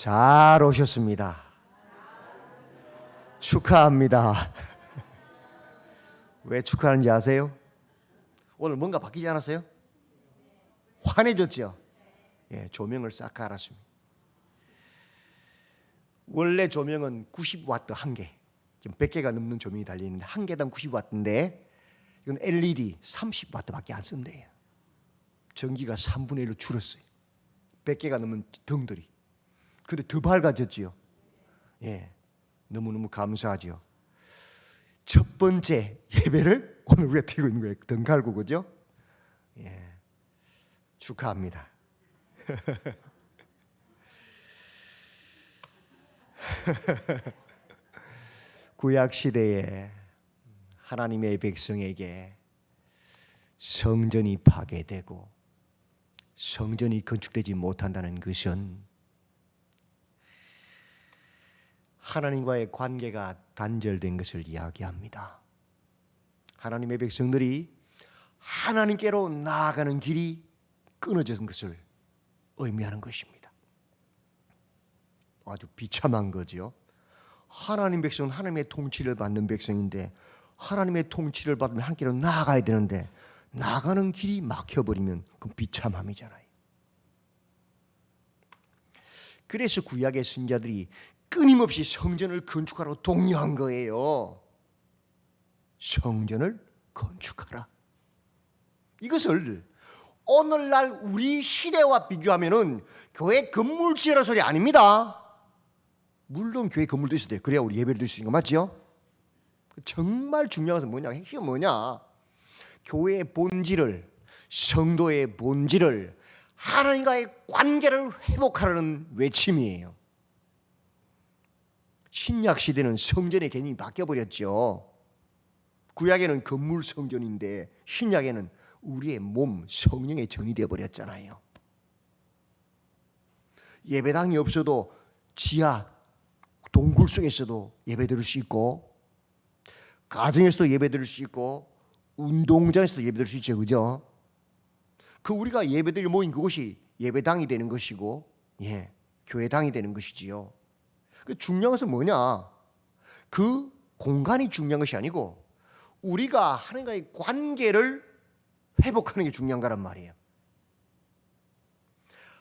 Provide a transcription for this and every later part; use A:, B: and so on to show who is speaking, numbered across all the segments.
A: 잘 오셨습니다. 축하합니다. 왜 축하하는지 아세요? 오늘 뭔가 바뀌지 않았어요? 환해졌죠? 예, 조명을 싹 갈았습니다. 원래 조명은 90와트 한 개, 지금 100개가 넘는 조명이 달려있는데 한 개당 90와트인데 이건 LED 30와트밖에 안 쓴대요. 전기가 3분의 1로 줄었어요. 100개가 넘는 등들이. 근데 더 밝아졌지요. 예, 너무너무 감사하죠. 첫 번째 예배를 오늘 우리가 드리고 있는 거예요. 등 갈고, 그죠? 예, 축하합니다. 구약 시대에 하나님의 백성에게 성전이 파괴되고 성전이 건축되지 못한다는 것은 하나님과의 관계가 단절된 것을 이야기합니다. 하나님의 백성들이 하나님께로 나아가는 길이 끊어진 것을 의미하는 것입니다. 아주 비참한 거죠. 하나님 백성은 하나님의 통치를 받는 백성인데 하나님의 통치를 받으면 하나님께로 나아가야 되는데 나가는 길이 막혀버리면 그건 비참함이잖아요. 그래서 구약의 선자들이 끊임없이 성전을 건축하라고 독려한 거예요. 성전을 건축하라. 이것을 오늘날 우리 시대와 비교하면은 교회 건물 지으라 소리 아닙니다. 물론 교회 건물도 있어야 돼요. 그래야 우리 예배를 드릴 수 있는 거 맞죠? 정말 중요한 것은 뭐냐? 핵심은 뭐냐? 교회의 본질을, 성도의 본질을, 하나님과의 관계를 회복하라는 외침이에요. 신약 시대는 성전의 개념이 바뀌어버렸죠. 구약에는 건물 성전인데 신약에는 우리의 몸, 성령의 전이 되어버렸잖아요. 예배당이 없어도 지하 동굴 속에서도 예배 드릴 수 있고 가정에서도 예배 드릴 수 있고 운동장에서도 예배 드릴 수 있죠. 그죠? 그 우리가 예배드릴 모인 그곳이 예배당이 되는 것이고 교회당이 되는 것이지요. 중요한 것은 뭐냐? 그 공간이 중요한 것이 아니고 우리가 하나님과의 관계를 회복하는 게 중요한 거란 말이에요.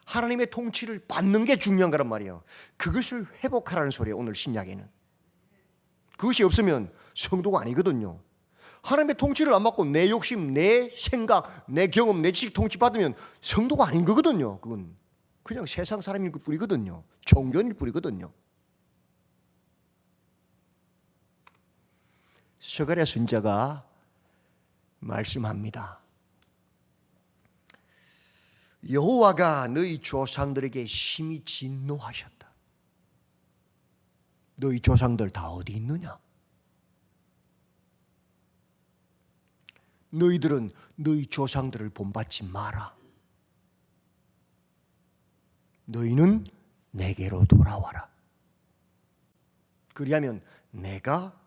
A: 하나님의 통치를 받는 게 중요한 거란 말이에요. 그것을 회복하라는 소리예요. 오늘 신약에는. 그것이 없으면 성도가 아니거든요. 하나님의 통치를 안 받고 내 욕심, 내 생각, 내 경험, 내 지식 통치 받으면 성도가 아닌 거거든요. 그건 그냥 세상 사람일 뿐이거든요. 종교일 뿐이거든요. 스가랴 선지자가 말씀합니다. 여호와가 너희 조상들에게 심히 진노하셨다. 너희 조상들 다 어디 있느냐? 너희들은 너희 조상들을 본받지 마라. 너희는 내게로 돌아와라. 그리하면 내가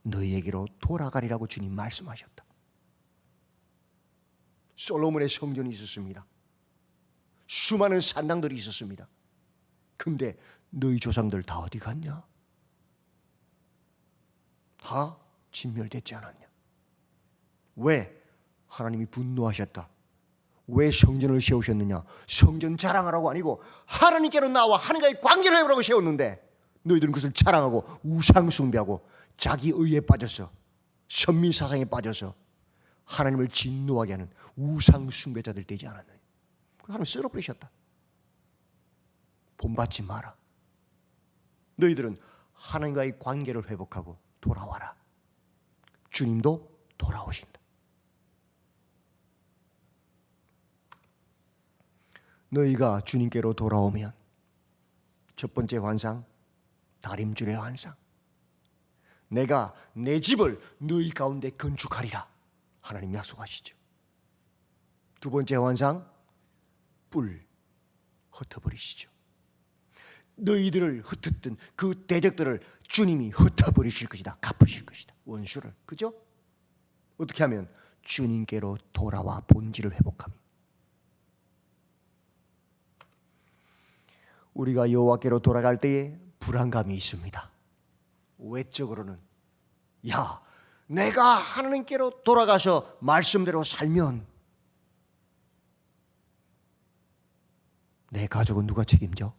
A: 너희에게로 돌아가리라고 주님 말씀하셨다. 솔로몬의 성전이 있었습니다. 수많은 산당들이 있었습니다. 근데 너희 조상들 다 어디 갔냐? 다 진멸됐지 않았냐? 왜? 하나님이 분노하셨다. 왜 성전을 세우셨느냐? 성전 자랑하라고 아니고 하나님께로 나와 하나님과의 관계를 해보라고 세웠는데 너희들은 그것을 자랑하고 우상 숭배하고 자기 의에 빠져서 선민 사상에 빠져서 하나님을 진노하게 하는 우상 숭배자들 되지 않았느냐? 하나님 쓸어버리셨다. 본받지 마라. 너희들은 하나님과의 관계를 회복하고 돌아와라. 주님도 돌아오신다. 너희가 주님께로 돌아오면 첫 번째 환상, 다림줄의 환상. 내가 내 집을 너희 가운데 건축하리라. 하나님 약속하시죠. 두 번째 환상, 뿔 흩어버리시죠. 너희들을 흩었던 그 대적들을 주님이 흩어버리실 것이다. 갚으실 것이다. 원수를. 그죠? 어떻게 하면? 주님께로 돌아와 본질을 회복합니다. 우리가 여호와께로 돌아갈 때에 불안감이 있습니다. 외적으로는 야, 내가 하나님께로 돌아가서 말씀대로 살면 내 가족은 누가 책임져?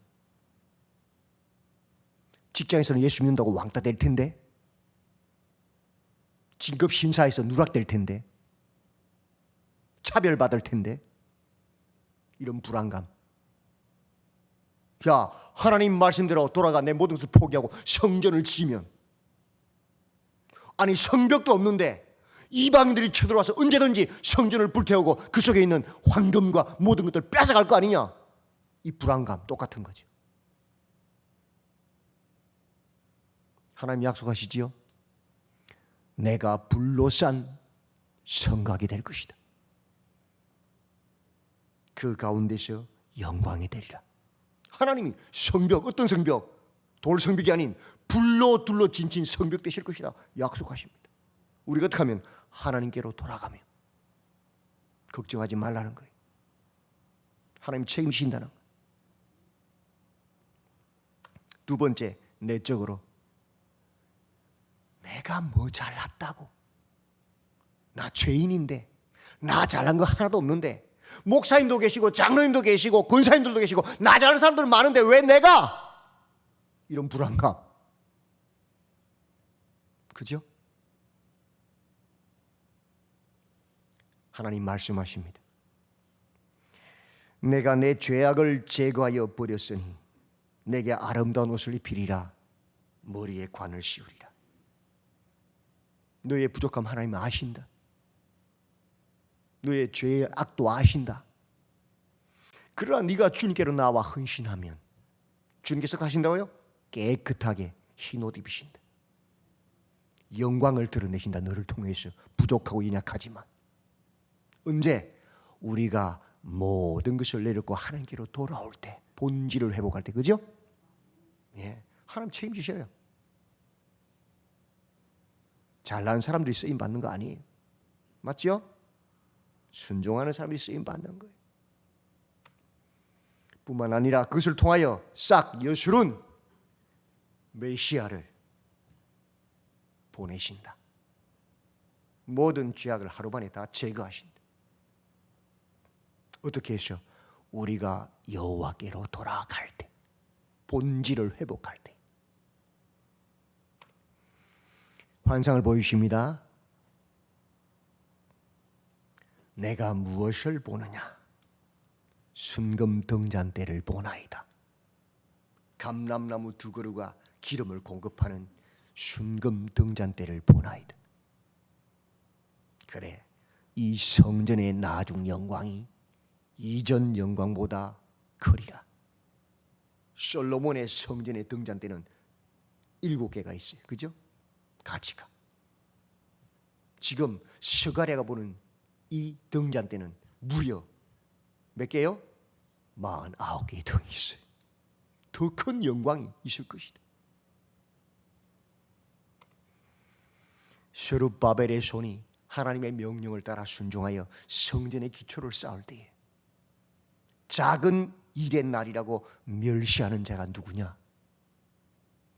A: 직장에서는 예수 믿는다고 왕따 될 텐데, 진급 심사에서 누락될 텐데, 차별받을 텐데, 이런 불안감. 야, 하나님 말씀대로 돌아가 내 모든 것을 포기하고 성전을 지으면, 아니 성벽도 없는데 이방인들이 쳐들어와서 언제든지 성전을 불태우고 그 속에 있는 황금과 모든 것들을 뺏어갈 거 아니냐. 이 불안감 똑같은 거죠. 하나님 약속하시지요. 내가 불로 싼 성곽이 될 것이다. 그 가운데서 영광이 되리라. 하나님이 성벽, 어떤 성벽? 돌 성벽이 아닌 불로 둘러 진친 성벽 되실 것이다 약속하십니다. 우리가 어떻게 하면? 하나님께로 돌아가면 걱정하지 말라는 거예요. 하나님 책임지신다는 거예요. 두 번째, 내적으로 내가 뭐 잘났다고, 나 죄인인데, 나 잘난 거 하나도 없는데, 목사님도 계시고 장로님도 계시고 권사님들도 계시고 나 잘하는 사람들 많은데 왜 내가? 이런 불안감. 그죠? 하나님 말씀하십니다. 내가 내 죄악을 제거하여 버렸으니 내게 아름다운 옷을 입히리라. 머리에 관을 씌우리라. 너의 부족함 하나님 아신다. 너의 죄의 악도 아신다. 그러나 네가 주님께로 나와 헌신하면 주님께서 가신다고요? 깨끗하게 흰 옷 입으신다. 영광을 드러내신다. 너를 통해서 부족하고 연약하지만. 언제? 우리가 모든 것을 내려놓고 하나님께로 돌아올 때, 본질을 회복할 때. 그죠? 예, 하나님 책임지셔요. 잘난 사람들이 쓰임 받는 거 아니에요. 맞죠? 순종하는 사람이 쓰임 받는 거예요. 뿐만 아니라 그것을 통하여 싹 여술은 메시아를 보내신다. 모든 죄악을 하루만에 다 제거하신다. 어떻게 해서? 우리가 여호와께로 돌아갈 때, 본질을 회복할 때. 환상을 보이십니다. 내가 무엇을 보느냐? 순금 등잔대를 보나이다. 감람나무 2그루가 기름을 공급하는 순금 등잔대를 보나이다. 그래, 이 성전의 나중 영광이 이전 영광보다 크리라. 솔로몬의 성전의 등잔대는 7개가 있어요. 그죠? 가치가. 지금 스가랴가 보는 이 등잔대는 무려 몇 개요? 49개의 등이 있어요. 더 큰 영광이 있을 것이다. 스룹바벨의 손이 하나님의 명령을 따라 순종하여 성전의 기초를 쌓을 때에 작은 일의 날이라고 멸시하는 자가 누구냐?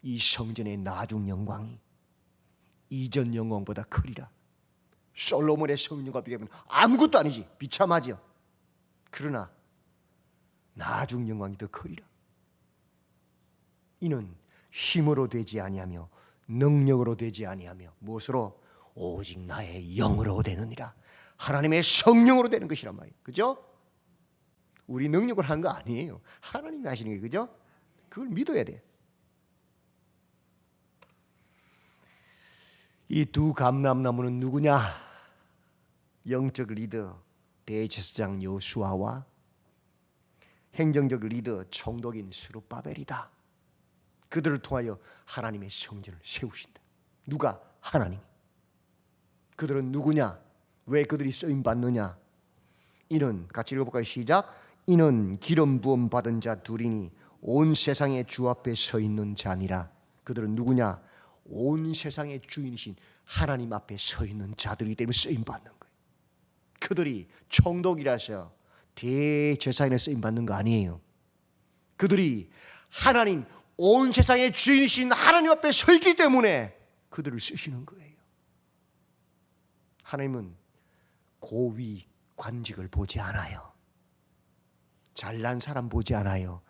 A: 이 성전의 나중 영광이 이전 영광보다 크리라. 솔로몬의 성전과 비교하면 아무것도 아니지. 비참하죠. 그러나 나중 영광이 더 크리라. 이는 힘으로 되지 아니하며 능력으로 되지 아니하며 무엇으로? 오직 나의 영으로 되느니라. 하나님의 성령으로 되는 것이란 말이에요. 그죠? 우리 능력을 하는 거 아니에요. 하나님이 하시는 게. 그죠? 그걸 믿어야 돼. 이 두 감람나무는 누구냐? 영적 리더 대제사장 여호수아와 행정적 리더 총독인 스룹바벨이다. 그들을 통하여 하나님의 성전을 세우신다. 누가? 하나님. 그들은 누구냐? 왜 그들이 쓰임 받느냐? 이는, 같이 읽어볼까요? 시작. 이는 기름 부음 받은 자 둘이니 온 세상의 주 앞에 서 있는 자니라. 그들은 누구냐? 온 세상의 주인이신 하나님 앞에 서 있는 자들이기 때문에 쓰임 받는 거예요. 그들이 총독이라서 대제사장에 쓰임 받는 거 아니에요. 그들이 하나님, 온 세상의 주인이신 하나님 앞에 서있기 때문에 그들을 쓰시는 거예요. 하나님은 고위 관직을 보지 않아요. 잘난 사람 보지 않아요.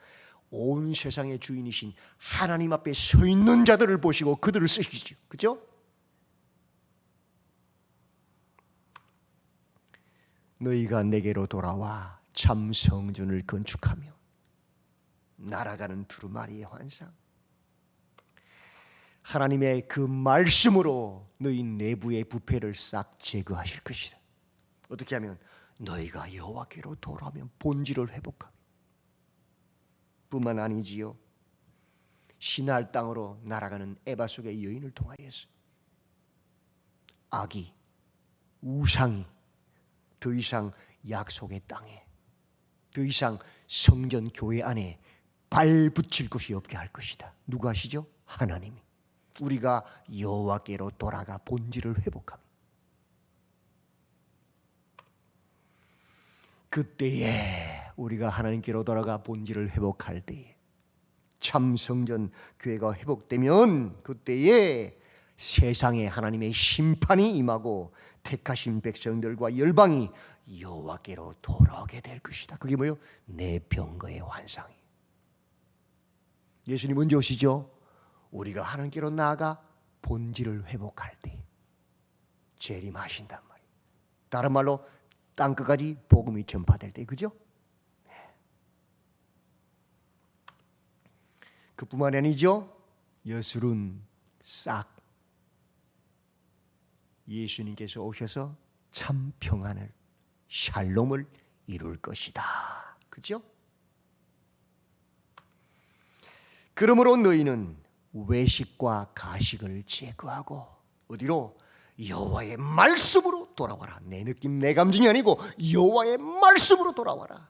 A: 온 세상의 주인이신 하나님 앞에 서 있는 자들을 보시고 그들을 쓰시죠. 그죠? 너희가 내게로 돌아와 참 성전을 건축하며 날아가는 두루마리의 환상, 하나님의 그 말씀으로 너희 내부의 부패를 싹 제거하실 것이다. 어떻게 하면? 너희가 여호와께로 돌아오면 본질을 회복하며, 뿐만 아니지요, 신할 땅으로 날아가는 에바 속의 여인을 통하여서 악이, 우상이 더 이상 약속의 땅에, 더 이상 성전 교회 안에 발 붙일 곳이 없게 할 것이다. 누가 하시죠? 하나님이. 우리가 여호와께로 돌아가 본질을 회복합니다. 그때에 우리가 하나님께로 돌아가 본질을 회복할 때에, 참 성전 교회가 회복되면 그때에 세상에 하나님의 심판이 임하고 택하신 백성들과 열방이 여호와께로 돌아오게 될 것이다. 그게 뭐예요? 내 병거의 환상이. 예수님 언제 오시죠? 우리가 하나님께로 나아가 본질을 회복할 때 재림하신단 말이에요. 다른 말로 땅끝까지 복음이 전파될 때, 그죠? 그뿐만이 아니죠. 여술은 싹 예수님께서 오셔서 참 평안을, 샬롬을 이룰 것이다. 그죠? 그러므로 너희는 외식과 가식을 제거하고 어디로? 여호와의 말씀으로 돌아와라. 내 느낌, 내 감정이 아니고 여호와의 말씀으로 돌아와라.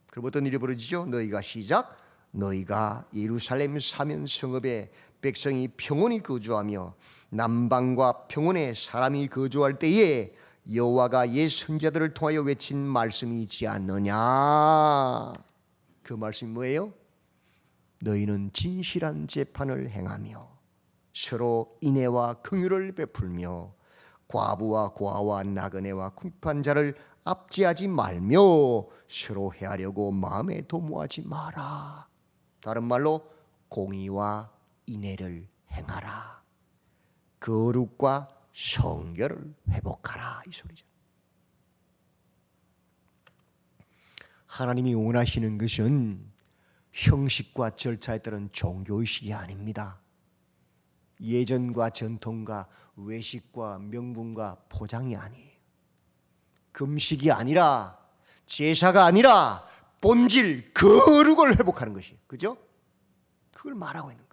A: 그럼 어떤 일이 벌어지죠? 너희가 시작. 너희가 예루살렘 사면 성읍에 백성이 평온히 거주하며 남방과 평온에 사람이 거주할 때에 여호와가 옛 선지자들을 통하여 외친 말씀이 있지 않느냐. 그 말씀이 뭐예요? 너희는 진실한 재판을 행하며 서로 인애와 긍휼을 베풀며 과부와 고아와 나그네와 궁핍한 자를 압제하지 말며 서로 해하려고 마음에 도모하지 마라. 다른 말로 공의와 인애를 행하라. 거룩과 성결을 회복하라, 이 소리죠. 하나님이 원하시는 것은 형식과 절차에 따른 종교의식이 아닙니다. 예전과 전통과 외식과 명분과 포장이 아니에요. 금식이 아니라, 제사가 아니라 본질, 거룩을 회복하는 것이에요. 그죠? 그걸 말하고 있는 거예요.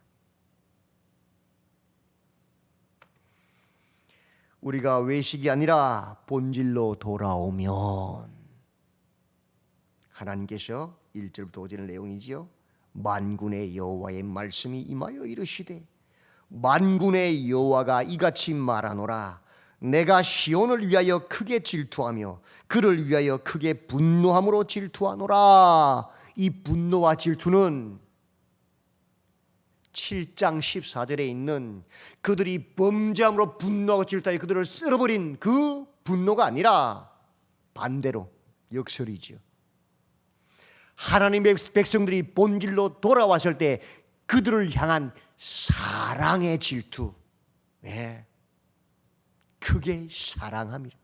A: 우리가 외식이 아니라 본질로 돌아오면 하나님께서 1절부터 5절의 내용이지요. 만군의 여호와의 말씀이 임하여 이르시되 만군의 여호와가 이같이 말하노라. 내가 시온을 위하여 크게 질투하며 그를 위하여 크게 분노함으로 질투하노라. 이 분노와 질투는 7장 14절에 있는 그들이 범죄함으로 분노하고 질투하여 그들을 쓸어버린 그 분노가 아니라 반대로 역설이지요. 하나님의 백성들이 본질로 돌아왔을 때 그들을 향한 사랑의 질투, 크게 사랑함이라.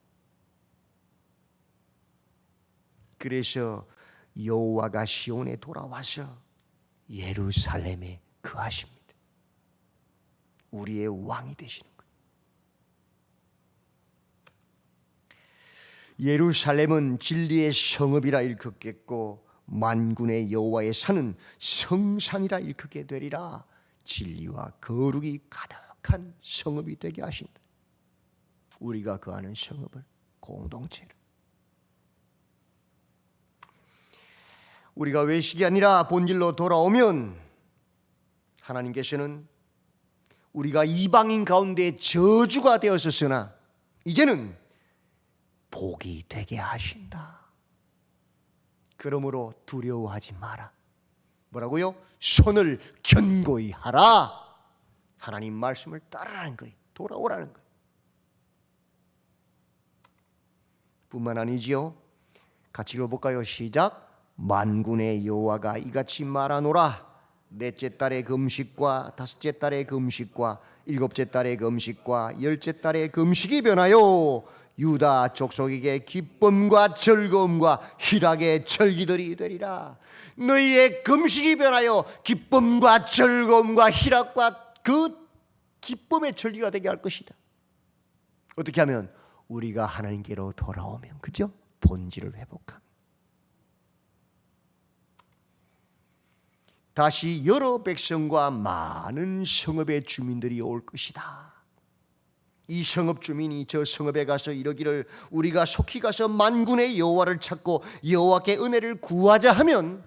A: 그래서 여호와가 시온에 돌아와서 예루살렘에 거하십니다. 우리의 왕이 되시는 거예요. 예루살렘은 진리의 성읍이라 일컫겠고 만군의 여호와의 산은 성산이라 일컫게 되리라. 진리와 거룩이 가득한 성읍이 되게 하신다. 우리가 거하는 성읍을, 공동체를. 우리가 외식이 아니라 본질로 돌아오면 하나님께서는 우리가 이방인 가운데 저주가 되었었으나 이제는 복이 되게 하신다. 그러므로 두려워하지 마라. 뭐라고요? 손을 견고히 하라. 하나님 말씀을 따르라는 거예요. 돌아오라는 거예요. 뿐만 아니지요. 같이 읽어볼까요? 시작. 만군의 여호와가 이같이 말하노라. 넷째 달의 금식과 다섯째 달의 금식과 일곱째 달의 금식과 열째 달의 금식이 변하여 유다 족속에게 기쁨과 즐거움과 희락의 절기들이 되리라. 너희의 금식이 변하여 기쁨과 즐거움과 희락과 그 기쁨의 절기가 되게 할 것이다. 어떻게 하면? 우리가 하나님께로 돌아오면, 그죠? 본질을 회복하면. 다시 여러 백성과 많은 성읍의 주민들이 올 것이다. 이 성읍 주민이 저 성읍에 가서 이러기를 우리가 속히 가서 만군의 여호와를 찾고 여호와께 은혜를 구하자 하면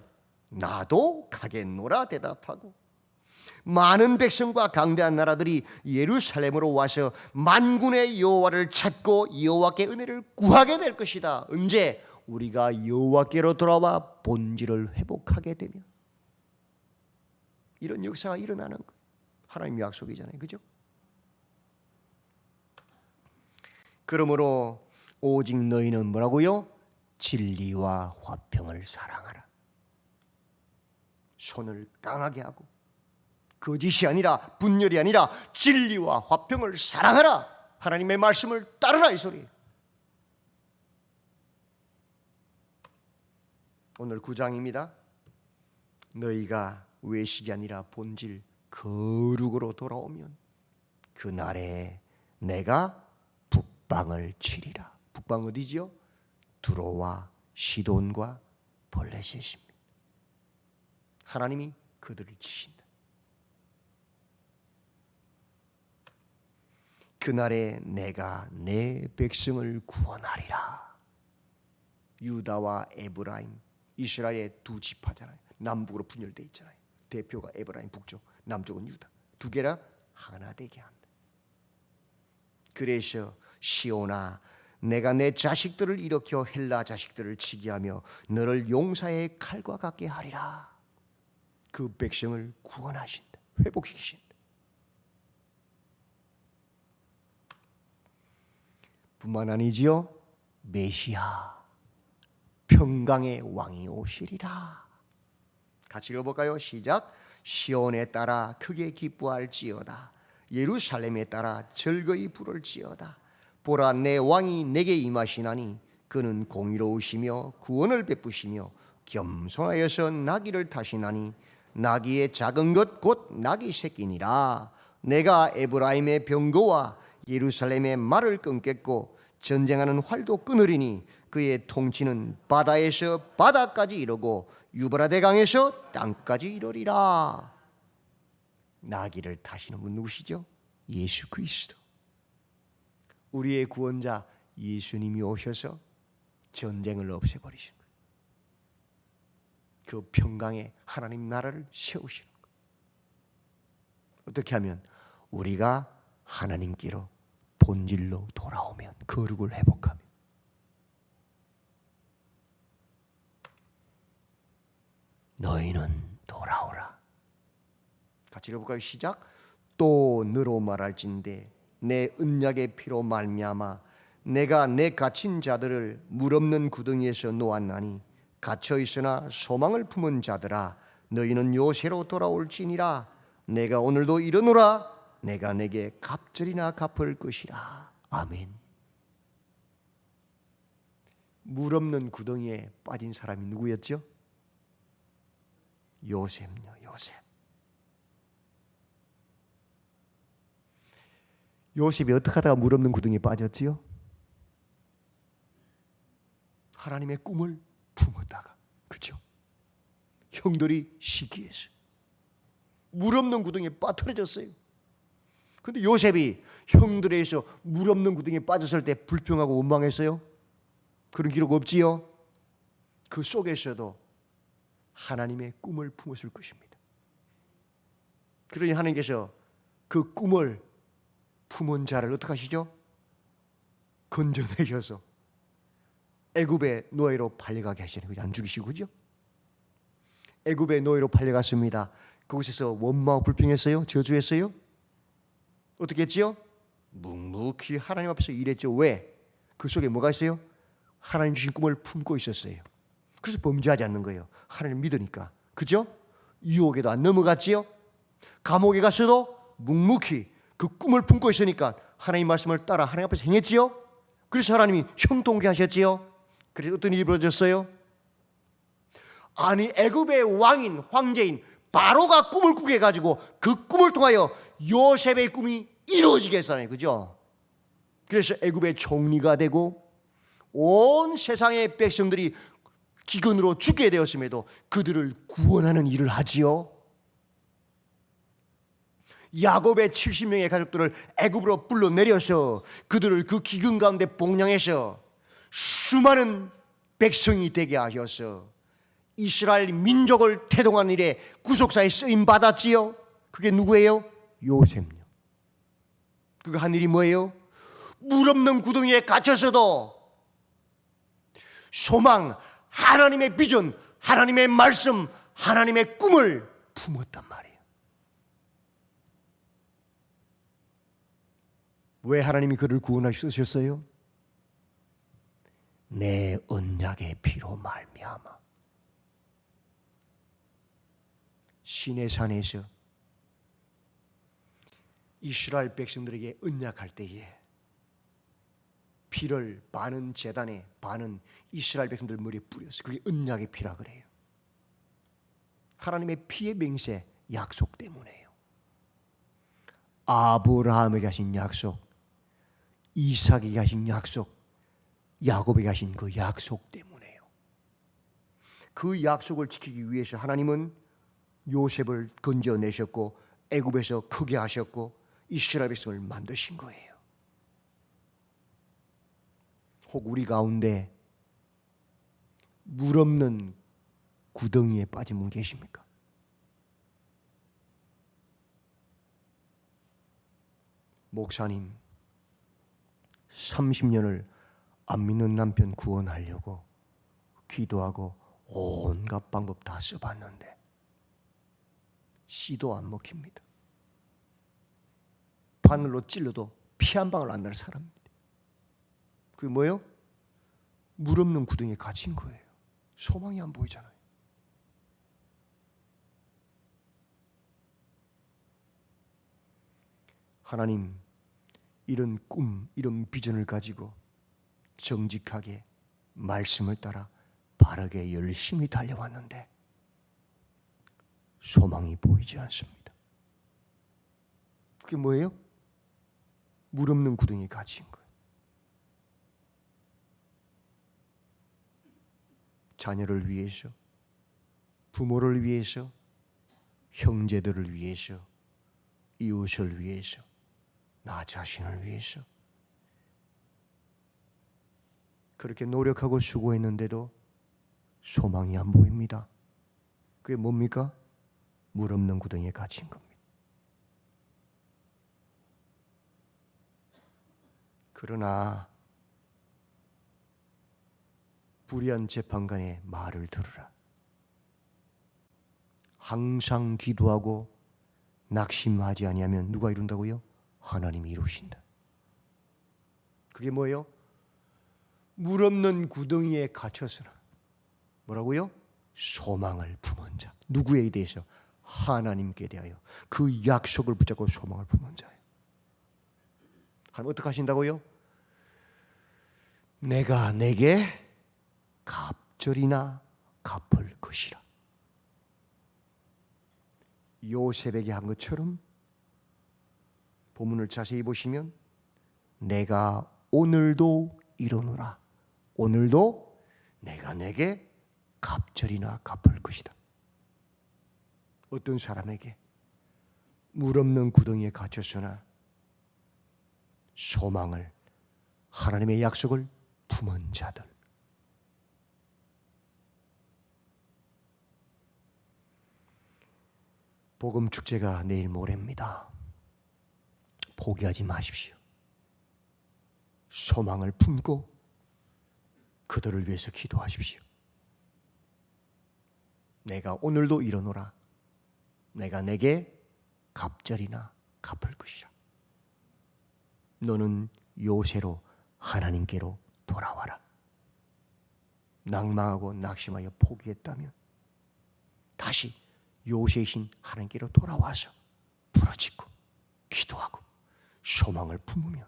A: 나도 가겠노라 대답하고, 많은 백성과 강대한 나라들이 예루살렘으로 와서 만군의 여호와를 찾고 여호와께 은혜를 구하게 될 것이다. 언제? 우리가 여호와께로 돌아와 본질을 회복하게 되면. 이런 역사가 일어나는 거예요. 하나님의 약속이잖아요. 그죠? 그러므로 오직 너희는 뭐라고요? 진리와 화평을 사랑하라. 손을 강하게 하고 거짓이 아니라, 분열이 아니라 진리와 화평을 사랑하라. 하나님의 말씀을 따르라, 이 소리예요. 오늘 9장입니다. 너희가 외식이 아니라 본질 거룩으로 돌아오면 그날에 내가 북방을 치리라. 북방 어디지요? 두로와 시돈과 블레셋입니다. 하나님이 그들을 치신다. 그날에 내가 내 백성을 구원하리라. 유다와 에브라임, 이스라엘의 두 지파잖아요. 남북으로 분열되어 있잖아요. 대표가 에브라임 북쪽, 남쪽은 유다. 두 개라 하나 되게 한다. 그래서 시온아, 내가 내 자식들을 일으켜 헬라 자식들을 치게 하며 너를 용사의 칼과 같게 하리라. 그 백성을 구원하신다. 회복시키신다. 뿐만 아니지요. 메시아, 평강의 왕이 오시리라. 같이 읽어볼까요? 시작. 시온에 따라 크게 기뻐할지어다. 예루살렘에 따라 즐거이 부를지어다. 보라, 내 왕이 내게 임하시나니 그는 공의로우시며 구원을 베푸시며 겸손하여서 나귀를 타시나니 나귀의 작은 것 곧 나귀 새끼니라. 내가 에브라임의 병거와 예루살렘의 말을 끊겠고 전쟁하는 활도 끊으리니 그의 통치는 바다에서 바다까지 이르고 유브라데 강에서 땅까지 이르리라. 나귀를 타시는 분 누구시죠? 예수 그리스도. 우리의 구원자 예수님이 오셔서 전쟁을 없애버리신 거예요. 그 평강의 하나님 나라를 세우시는 거예요. 어떻게 하면? 우리가 하나님께로 본질로 돌아오면, 거룩을 회복하면. 너희는 돌아오라. 같이 읽어볼까요? 시작. 또 너로 말할진대 내 언약의 피로 말미암아 내가 내 갇힌 자들을 물 없는 구덩이에서 놓았나니 갇혀 있으나 소망을 품은 자들아 너희는 요새로 돌아올지니라. 내가 오늘도 이르노라. 내가 내게 갑절이나 갚을 것이라. 아멘. 물 없는 구덩이에 빠진 사람이 누구였죠? 요셉요. 요셉. 요셉이 어떻게 하다가 물 없는 구덩이에 빠졌지요? 하나님의 꿈을 품었다가, 그죠? 형들이 시기해서 물 없는 구덩이에 빠뜨려졌어요. 근데 요셉이 형들에서 물 없는 구덩이에 빠졌을 때 불평하고 원망했어요? 그런 기록 없지요? 그 속에서도 하나님의 꿈을 품었을 것입니다. 그러니 하나님께서 그 꿈을 품은 자를 어떻게 하시죠? 건져내셔서 애굽의 노예로 팔려가게 하시는 거죠. 안 죽이시고, 그죠? 애굽의 노예로 팔려갔습니다. 그곳에서 원망 불평했어요? 저주했어요? 어떻게 했지요? 묵묵히 하나님 앞에서 일했죠. 왜? 그 속에 뭐가 있어요? 하나님 주신 꿈을 품고 있었어요. 그래서 범죄하지 않는 거예요. 하나님 믿으니까. 그죠? 유혹에도 안 넘어갔지요? 감옥에 갔어도 묵묵히 그 꿈을 품고 있으니까 하나님 말씀을 따라 하나님 앞에서 행했지요? 그래서 하나님이 형통케 하셨지요? 그래서 어떤 일이 벌어졌어요? 아니 애굽의 왕인 황제인 바로가 꿈을 꾸게 해가지고 그 꿈을 통하여 요셉의 꿈이 이루어지게 했잖아요. 그죠? 그래서 애굽의 총리가 되고 온 세상의 백성들이 기근으로 죽게 되었음에도 그들을 구원하는 일을 하지요. 야곱의 70명의 가족들을 애굽으로 불러내려서 그들을 그 기근 가운데 복량해서 수많은 백성이 되게 하셔서 이스라엘 민족을 태동하는 일에 구속사에 쓰임 받았지요. 그게 누구예요? 요셉요. 그가 한 일이 뭐예요? 물 없는 구덩이에 갇혀서도 소망, 하나님의 비전, 하나님의 말씀, 하나님의 꿈을 품었단 말이에요. 왜 하나님이 그를 구원하셨어요? 내 언약의 피로 말미암아. 시내산에서 이스라엘 백성들에게 언약할 때에 피를 반은 제단에 반은 이스라엘 백성들 머리에 뿌렸어요. 그게 언약의 피라 그래요. 하나님의 피의 맹세, 약속 때문에요. 아브라함에게 하신 약속, 이삭에게 하신 약속, 야곱에게 하신 그 약속 때문에요. 그 약속을 지키기 위해서 하나님은 요셉을 건져내셨고 애굽에서 크게 하셨고 이스라엘 백성을 만드신 거예요. 혹 우리 가운데 물 없는 구덩이에 빠진 분 계십니까? 목사님 30년을 안 믿는 남편 구원하려고 기도하고 온갖 방법 다 써봤는데 씨도 안 먹힙니다. 바늘로 찔러도 피 한 방울 안 나는 사람입니다. 그게 뭐예요? 물 없는 구덩이에 갇힌 거예요. 소망이 안 보이잖아요. 하나님, 이런 꿈, 이런 비전을 가지고 정직하게 말씀을 따라 바르게 열심히 달려왔는데 소망이 보이지 않습니다. 그게 뭐예요? 물 없는 구덩이에 갇힌 거예요. 자녀를 위해서, 부모를 위해서, 형제들을 위해서, 이웃을 위해서, 나 자신을 위해서 그렇게 노력하고 수고했는데도 소망이 안 보입니다. 그게 뭡니까? 물 없는 구덩이에 갇힌 겁니다. 그러나 불의한 재판관의 말을 들으라. 항상 기도하고 낙심하지 아니하면 누가 이룬다고요? 하나님이 이루신다. 그게 뭐예요? 물 없는 구덩이에 갇혀서나 뭐라고요? 소망을 품은 자. 누구에 대해서? 하나님께 대하여 그 약속을 붙잡고 소망을 품은 자예요. 하나님 어떻게 하신다고요? 내가 내게 갑절이나 갚을 것이라. 요셉에게 한 것처럼 본문을 자세히 보시면 내가 오늘도 이루노라. 오늘도 내가 내게 갑절이나 갚을 것이다. 어떤 사람에게? 물 없는 구덩이에 갇혔으나 소망을, 하나님의 약속을 품은 자들. 복음 축제가 내일 모레입니다. 포기하지 마십시오. 소망을 품고 그들을 위해서 기도하십시오. 내가 오늘도 일어노라. 내가 내게 갑절이나 갚을 것이라. 너는 요새로 하나님께로 돌아와라. 낭망하고 낙심하여 포기했다면 다시 요새이신 하나님께로 돌아와서 부르짖고 기도하고 소망을 품으며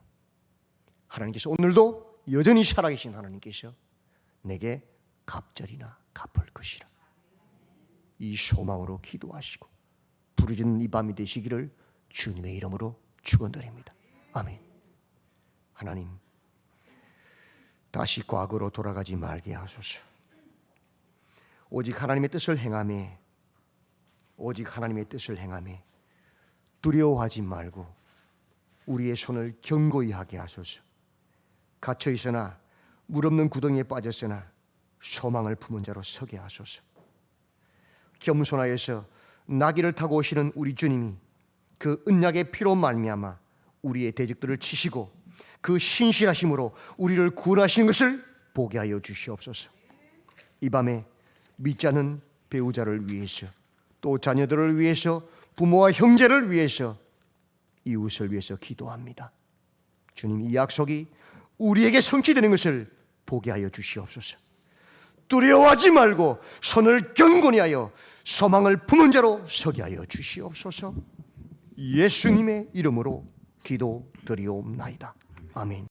A: 하나님께서 오늘도 여전히 살아계신 하나님께서 내게 갑절이나 갚을 것이라. 이 소망으로 기도하시고 부르짖는 이 밤이 되시기를 주님의 이름으로 축원드립니다. 아멘. 하나님, 다시 과거로 돌아가지 말게 하소서. 오직 하나님의 뜻을 행하며 두려워하지 말고 우리의 손을 견고히 하게 하소서. 갇혀 있으나 물 없는 구덩이에 빠졌으나 소망을 품은 자로 서게 하소서. 겸손하여서 나귀를 타고 오시는 우리 주님이 그 언약의 피로 말미암아 우리의 대적들을 치시고 그 신실하심으로 우리를 구원하시는 것을 보게 하여 주시옵소서. 이 밤에 믿지 않는 배우자를 위해서, 또 자녀들을 위해서, 부모와 형제를 위해서, 이웃을 위해서 기도합니다. 주님, 이 약속이 우리에게 성취되는 것을 보게 하여 주시옵소서. 두려워하지 말고 손을 견고히 하여 소망을 품은 자로 서게 하여 주시옵소서. 예수님의 이름으로 기도드리옵나이다. 아멘.